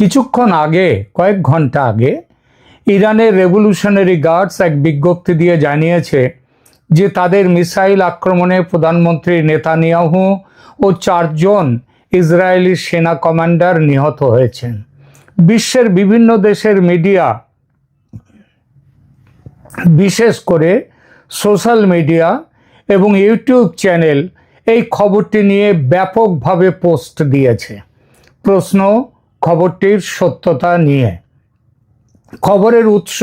কিছুক্ষণ আগে, কয়েক ঘন্টা আগে ইরানের রেভলিউশনারি গার্ডস এক বিজ্ঞপ্তি দিয়ে জানিয়েছে যে তাদের মিসাইল আক্রমণে প্রধানমন্ত্রী নেতানিয়াহু ও 4 জন ইসরায়েলি সেনা কমান্ডার নিহত হয়েছেন। বিশ্বের বিভিন্ন দেশের মিডিয়া, বিশেষ করে সোশ্যাল মিডিয়া এবং ইউটিউব চ্যানেল এই খবরটি নিয়ে ব্যাপকভাবে পোস্ট দিয়েছে। প্রশ্ন খবরটির সত্যতা নিয়ে। খবরের উৎস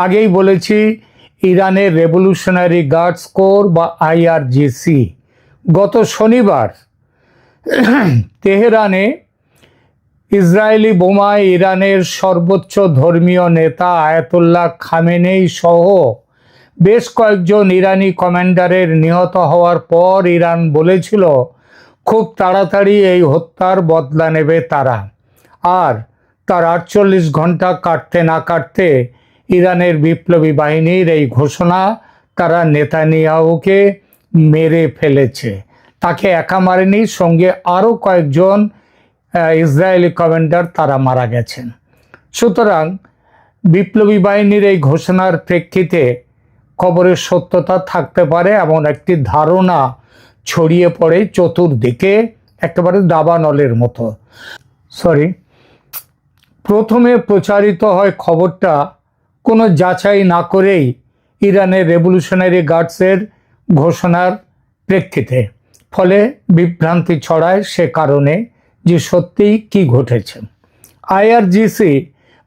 আগেই বলেছি, ইরানের রেভলিউশনারি গার্ডস কোর বা IRGC গত শনিবার তেহরানে ইসরায়েলি বোমায় ইরানের সর্বোচ্চ ধর্মীয় নেতা আয়াতুল্লাহ খামেনেই সহ বেশ কয়েকজন ইরানি কমান্ডারের নিহত হওয়ার পর ইরান বলেছিল খুব তাড়াতাড়ি এই হত্যার বদলা নেবে তারা। আর তার 48 ঘন্টা কাটতে না কাটতে ইরানের বিপ্লবী বাহিনীর এই ঘোষণা তারা নেতানিয়াহুকে মেরে ফেলেছে। তাকে একা মারেনি, সঙ্গে আরও কয়েকজন ইসরায়েলি কমান্ডার তারা মারা গেছেন। সুতরাং বিপ্লবী বাহিনীর এই ঘোষণার প্রেক্ষিতে খবরের সত্যতা থাকতে পারে এমন একটি ধারণা ছড়িয়ে পড়ে চতুর্দিকে, একেবারে দাবানলের মতো। প্রথমে প্রচারিত হয় খবরটা কোনো যাচাই না করেই ইরানের রেভলিউশনারি গার্ডসের ঘোষণার প্রেক্ষিতে, ফলে বিভ্রান্তি ছড়ায় সে কারণে যে সত্যিই কি ঘটেছে। IRGC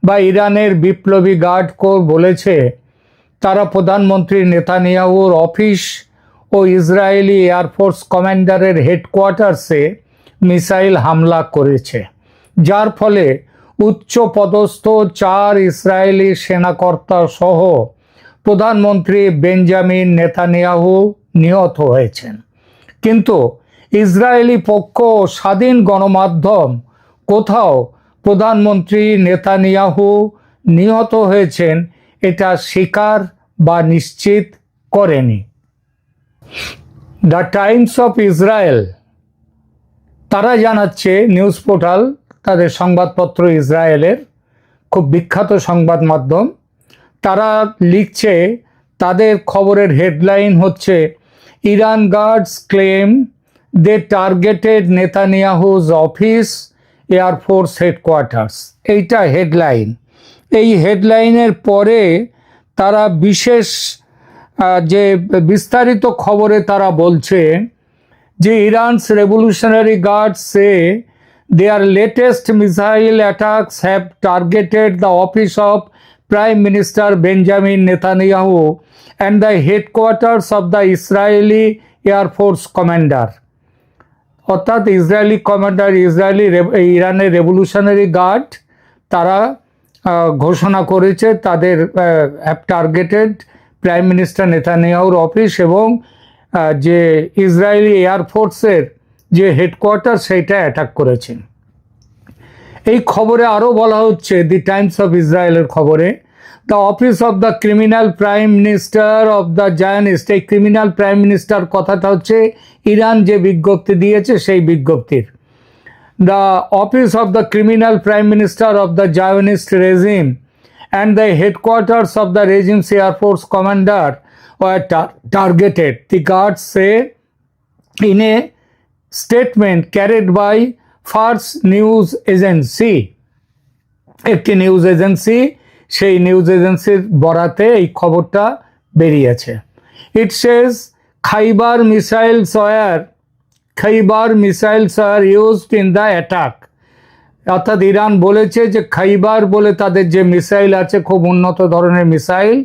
বা ইরানের বিপ্লবী গার্ড কোর বলেছে তারা প্রধানমন্ত্রী নেতানিয়াহুর অফিস ও ইসরায়েলি এয়ারফোর্স কমান্ডারের হেডকোয়ার্টার্সে মিসাইল হামলা করেছে, যার ফলে উচ্চপদস্থ 4 ইসরায়েলি সেনাকর্তা সহ প্রধানমন্ত্রী বেঞ্জামিন নেতানিয়াহু নিহত হয়েছেন। কিন্তু ইসরায়েলি পক্ষ ও স্বাধীন গণমাধ্যম কোথাও প্রধানমন্ত্রী নেতানিয়াহু নিহত হয়েছেন এটা স্বীকার বা নিশ্চিত করেনি। দ্য টাইমস অফ ইসরায়েল তারা জানাচ্ছে, নিউজ পোর্টাল, তাদের সংবাদপত্র ইসরায়েলের খুব বিখ্যাত সংবাদ মাধ্যম, তারা লিখছে, তাদের খবরের হেডলাইন হচ্ছে ইরান গার্ডস ক্লেম দে টার্গেটেড নেতানিয়াহুজ অফিস এয়ারফোর্স হেডকোয়ার্টার্স। এইটা হেডলাইন। এই হেডলাইনের পরে তারা বিশেষ যে বিস্তারিত খবরে তারা বলছে যে ইরানস revolutionary guards say their latest missile attacks have targeted the office of Prime Minister Benjamin Netanyahu and the headquarters of the Israeli Air Force Commander. অর্থাৎ ইসরায়েলি কমান্ডার, ইরানের রেভলিউশনারি গার্ড তারা ঘোষণা করেছে তাদের হ্যাভ টার্গেটেড প্রাইম মিনিস্টার নেতানিয়াহুর office এবং যে Israeli এয়ারফোর্সের যে হেডকোয়ার্টার সেইটা অ্যাটাক করেছেন। এই খবরে আরও বলা হচ্ছে, দি টাইমস অফ ইসরায়েলের খবরে, the office of the criminal prime minister of the Zionist, এই ক্রিমিনাল প্রাইম মিনিস্টার কথাটা হচ্ছে ইরান যে বিজ্ঞপ্তি দিয়েছে সেই বিজ্ঞপ্তির, the office of the criminal prime minister of the Zionist regime and the headquarters of the regime's Air Force commander were targeted, the guards say in a statement carried by Fars news agency. একটি news agency, সেই news এজেন্সির বরাতে এই খবরটা বেরিয়েছে। It says Khaibar missiles were used in the attack. অর্থাৎ Iran বলেছে যে খাইবার বলে তাদের যে মিসাইল আছে, খুব উন্নত ধরনের মিসাইল,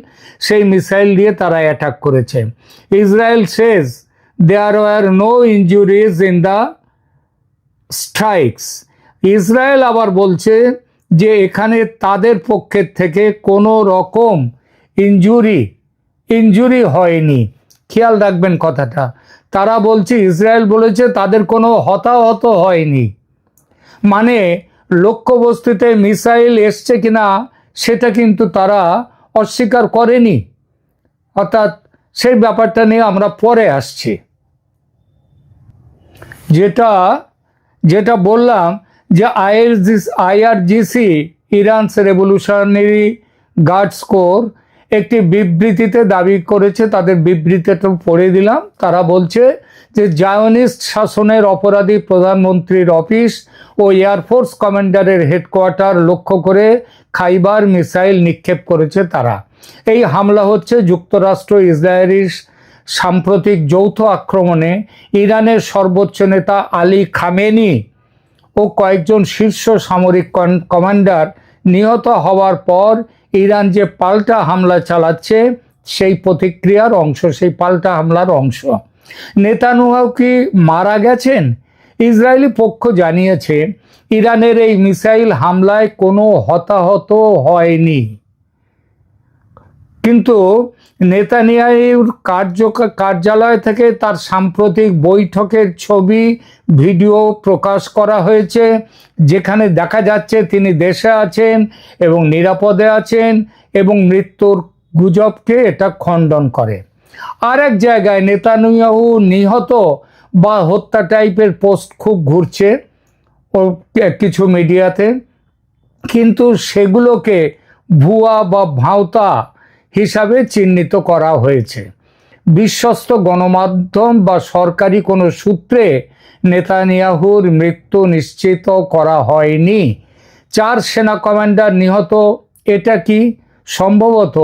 সেই মিসাইল দিয়ে তারা অ্যাটাক করেছে। Israel says there were no injuries in the strikes. Israel আবার বলছে যে এখানে তাদের পক্ষের থেকে কোনো রকম ইনজুরি হয়নি। খেয়াল রাখবেন কথাটা, তারা বলছে, ইসরায়েল বলেছে তাদের কোনো হতাহত হয়নি, মানে লক্ষ্যবস্তুতে মিসাইল এসছে কিনা সেটা কিন্তু তারা অস্বীকার করেনি। অর্থাৎ সেই ব্যাপারটা নিয়ে আমরা পরে আসছি। যেটা বললাম যে আইআরজিসি ইরানস রেভলিউশনারি গার্ডস কোর একটি বিবৃতিতে দাবি করেছে, তাদের বিবৃতিটা পড়ে দিলাম। তারা বলছে যে জায়নিস্ট শাসনের অপরাধী প্রধানমন্ত্রীর অফিস ও এয়ারফোর্স কমান্ডারের হেডকোয়ার্টার লক্ষ্য করে খাইবার মিসাইল নিক্ষেপ করেছে তারা। এই হামলা হচ্ছে যুক্তরাষ্ট্র ইসরায়েলের সাম্প্রতিক যৌথ আক্রমণে ইরানের সর্বোচ্চ নেতা আলী খামেনি ও কয়েকজন শীর্ষ সামরিক কমান্ডার নিহত হওয়ার পর ইরান যে পাল্টা হামলা চালাচ্ছে সেই প্রতিক্রিয়ার অংশ, সেই পাল্টা হামলার অংশ। নেতানিয়াহু কি মারা গেছেন? ইসরায়েলি পক্ষ জানিয়েছে ইরানের এই মিসাইল হামলায় কোনো হতাহত হয়নি, কিন্তু নেতানিয়াহুর কার্যালয় থেকে তার সাম্প্রতিক বৈঠকের ছবি ভিডিও প্রকাশ করা হয়েছে, যেখানে দেখা যাচ্ছে তিনি দেশে আছেন এবং নিরাপদে আছেন এবং মৃত্যুর গুজবকে এটা খণ্ডন করে। আর এক জায়গায় নেতানিয়াহু নিহত বা হত্যা টাইপের পোস্ট খুব ঘুরছে ও কিছু মিডিয়াতে, কিন্তু সেগুলোকে ভুয়া বা ভাঁওতা হিসাবে চিহ্নিত করা হয়েছে। বিশ্বস্ত গণমাধ্যম বা সরকারি কোনো সূত্রে নেতানিয়াহুর মৃত্যু নিশ্চিত করা হয়নি। 4 সেনা কমান্ডার নিহত, এটা কি সম্ভবত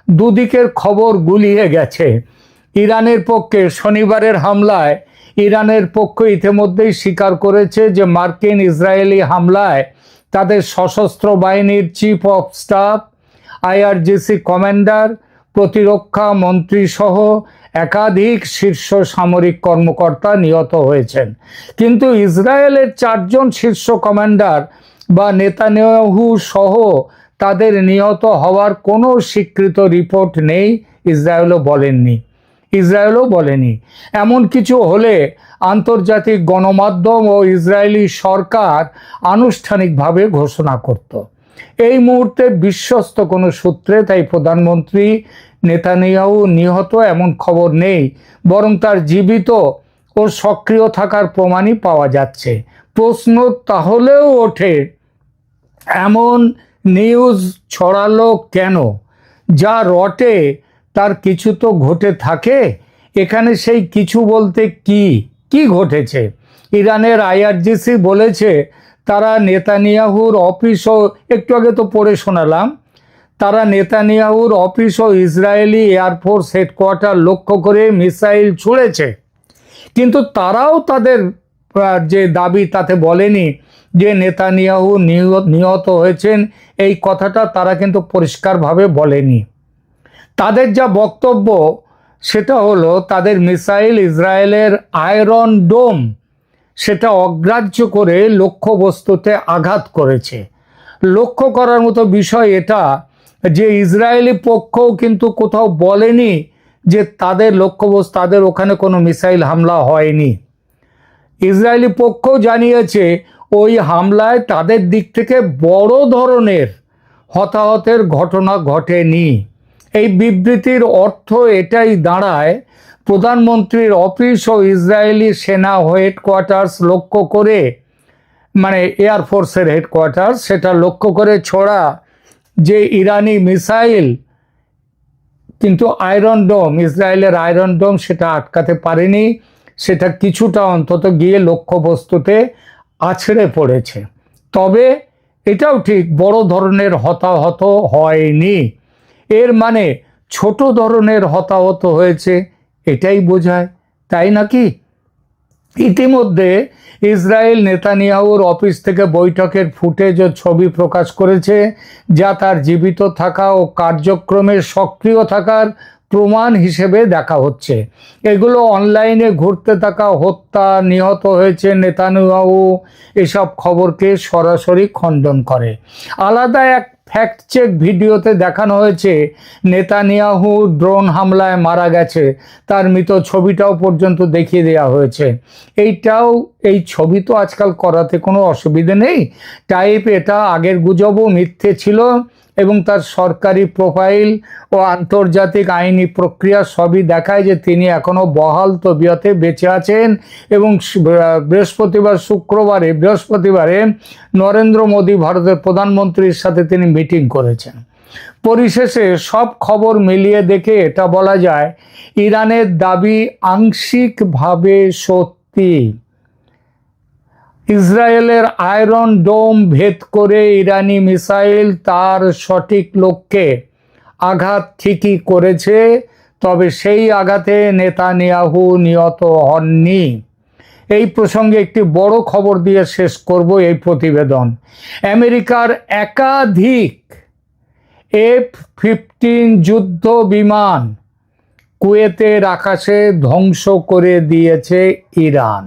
দুদিকের খবর গুলিয়ে গেছে। ইরানের পক্ষে শনিবারের হামলায় ইরানের পক্ষ ইতিমধ্যেই স্বীকার করেছে যে মার্কিন ইসরায়েলি হামলায় তাদের সশস্ত্র বাহিনীর chief of staff, IRGC commander, প্রতিরক্ষা মন্ত্রী সহ একাধিক শীর্ষ সামরিক কর্মকর্তা নিহত হয়েছেন। কিন্তু ইসরায়েলের 4 জন শীর্ষ কমান্ডার বা নেতানিয়াহু সহ তাদের নিহত হওয়ার কোনো স্বীকৃত রিপোর্ট নেই, ইসরায়েলও বলেনি। এমন কিছু হলে আন্তর্জাতিক গণমাধ্যম ও ইসরায়েলি সরকার আনুষ্ঠানিকভাবে ঘোষণা করত। এই মুহূর্তে বিশ্বস্ত কোনো সূত্রে তাই প্রধানমন্ত্রী নেতানিয়াহু নিহত এমন খবর নেই, বরং তার জীবিত ও সক্রিয় থাকার প্রমাণই পাওয়া যাচ্ছে। প্রশ্ন তাহলেও ওঠে, এমন নিউজ ছড়ালো কেন? যা রটে তার কিছু তো ঘটে থাকে। এখানে সেই কিছু বলতে কি ঘটেছে? ইরানের আইআরজিসি বলেছে তারা নেতানিয়াহুর অফিস ও, একটু আগে তো পড়ে শোনালাম, তারা নেতানিয়াহুর অফিস ও ইসরায়েলি এয়ারফোর্স হেডকোয়ার্টার লক্ষ্য করে মিসাইল ছুঁড়েছে। কিন্তু তারাও তাদের যে দাবি তাতে বলেনি যে নেতানিয়াহু নিহত হয়েছেন, এই কথাটা তারা কিন্তু পরিষ্কারভাবে বলেনি। তাদের যা বক্তব্য সেটা হলো তাদের মিসাইল ইসরায়েলের আয়রন ডোম সেটা অগ্রাহ্য করে লক্ষ্যবস্তুতে আঘাত করেছে। লক্ষ্য করার মতো বিষয় এটা যে ইসরায়েলি পক্ষও কিন্তু কোথাও বলেনি যে তাদের লক্ষ্যবস্তু, তাদের ওখানে কোনো মিসাইল হামলা হয়নি। ইসরায়েলি পক্ষও জানিয়েছে ওই হামলায় তাদের দিক থেকে বড় ধরনের হতাহতের ঘটনা ঘটেনি। এই বিবৃতির অর্থ এটাই দাঁড়ায়, প্রধানমন্ত্রীর অফিস ও ইসরায়েলি সেনা হেডকোয়ার্টার্স লক্ষ্য করে, মানে এয়ারফোর্সের হেডকোয়ার্টার, সেটা লক্ষ্য করে ছোড়া যে ইরানি মিসাইল, কিন্তু আয়রন ডোম, ইসরায়েলের আয়রন ডোম সেটা আটকাতে পারেনি, সেটা কিছুটা অন্তত গিয়ে লক্ষ্যবস্তুতে আছড়ে পড়েছে। তবে এটাও ঠিক বড় ধরনের হতাহত হয়নি। এর মানে ছোট ধরনের হতাহত হয়েছে এটাই বোঝায়, তাই নাকি? ইতিমধ্যে ইসরায়েল নেতানিয়াহুর অফিস থেকে বৈঠকের ফুটেজ ও ছবি প্রকাশ করেছে, যা তার জীবিত থাকা ও কার্যক্রমে সক্রিয় থাকার প্রমাণ হিসেবে দেখা হচ্ছে। এগুলো অনলাইনে ঘুরতে থাকা হত্যা, নিহত হয়েছে নেতানিয়াহু, এসব খবরকে সরাসরি খণ্ডন করে। আলাদা এক ফ্যাক্ট চেক ভিডিওতে দেখানো হয়েছে নেতানিয়াহু ড্রোন হামলায় মারা গেছে, তার মৃত ছবিটাও পর্যন্ত দেখিয়ে দেওয়া হয়েছে। এই ছবি তো আজকাল করাতে কোনো অসুবিধে নেই, এটা আগের গুজবও মিথ্যে ছিল, এবং তার সরকারি প্রোফাইল ও আন্তর্জাতিক আইনি প্রক্রিয়া সবই দেখায় যে তিনি এখনো বহাল তবিয়তে বেঁচে আছেন। এবং বৃহস্পতিবারে নরেন্দ্র মোদী ভারতের প্রধানমন্ত্রীর সাথে তিনি মিটিং করেছেন। পরিশেষে সব খবর মিলিয়ে দেখে এটা বলা যায়, ইরানের দাবি আংশিকভাবে সত্যি। ইসরায়েলের আয়রন ডোম ভেদ করে ইরানি মিসাইল তার সঠিক লক্ষ্যে আঘাত ঠিকই করেছে, তবে সেই আঘাতে নেতানিয়াহু নিহত হননি। এই প্রসঙ্গে একটি বড় খবর দিয়ে শেষ করব এই প্রতিবেদন। আমেরিকার একাধিক F-15 যুদ্ধ বিমান কুয়েতের আকাশে ধ্বংস করে দিয়েছে ইরান।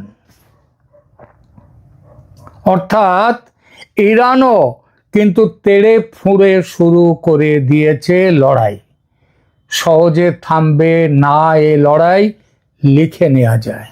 অর্থাৎ ইরানও কিন্তু তেড়ে ফুঁড়ে শুরু করে দিয়েছে লড়াই। সহজে থামবে না এ লড়াই, লিখে নেওয়া যায়।